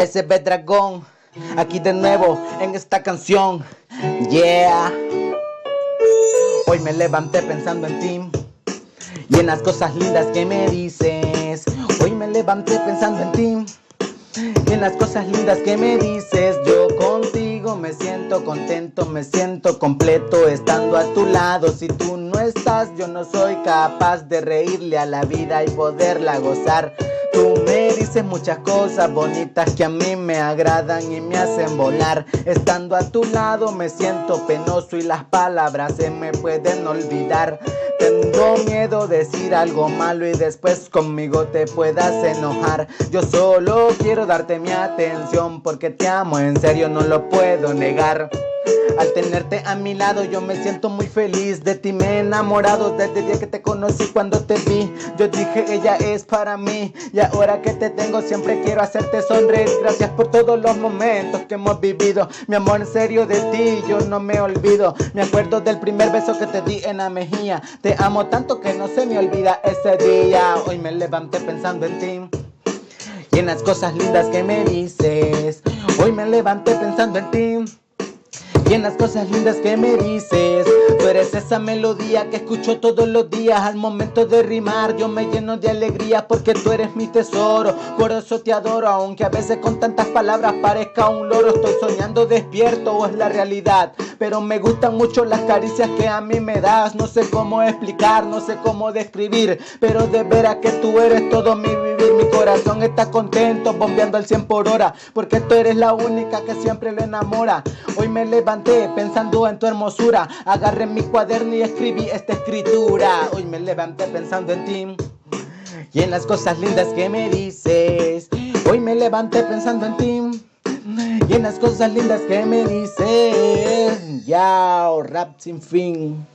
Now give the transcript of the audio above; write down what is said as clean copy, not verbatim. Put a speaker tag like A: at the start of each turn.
A: SB Dragón, aquí de nuevo en esta canción. Yeah. Hoy me levanté pensando en ti y en las cosas lindas que me dices. Hoy me levanté pensando en ti y en las cosas lindas que me dices. Yo contigo me siento contento, me siento completo estando a tu lado. Si tú no estás, yo no soy capaz de reírle a la vida y poderla gozar. Tú me dices muchas cosas bonitas que a mí me agradan y me hacen volar. Estando a tu lado me siento penoso y las palabras se me pueden olvidar. Tengo miedo de decir algo malo y después conmigo te puedas enojar. Yo solo quiero darte mi atención porque te amo en serio, no lo puedo negar. Al tenerte a mi lado yo me siento muy feliz. De ti me he enamorado desde el día que te conocí. Cuando te vi yo dije ella es para mí. Y ahora que te tengo siempre quiero hacerte sonreír. Gracias por todos los momentos que hemos vivido. Mi amor, en serio de ti yo no me olvido. Me acuerdo del primer beso que te di en la mejilla. Te amo tanto que no se me olvida ese día. Hoy me levanté pensando en ti y en las cosas lindas que me dices. Hoy me levanté pensando en ti y en las cosas lindas que me dices. Tú eres esa melodía que escucho todos los días. Al momento de rimar yo me lleno de alegría porque tú eres mi tesoro. Por eso te adoro, aunque a veces con tantas palabras parezca un loro. Estoy soñando despierto o es la realidad, pero me gustan mucho las caricias que a mí me das. No sé cómo explicar, no sé cómo describir, pero de veras que tú eres todo mi vivir. Mi corazón está contento, bombeando al 100 por hora, porque tú eres la única que siempre lo enamora. Hoy me levanté pensando en tu hermosura. Agarré mi cuaderno y escribí esta escritura. Hoy me levanté pensando en ti y en las cosas lindas que me dices. Hoy me levanté pensando en ti y en las cosas lindas que me dices. Yao, rap sin fin.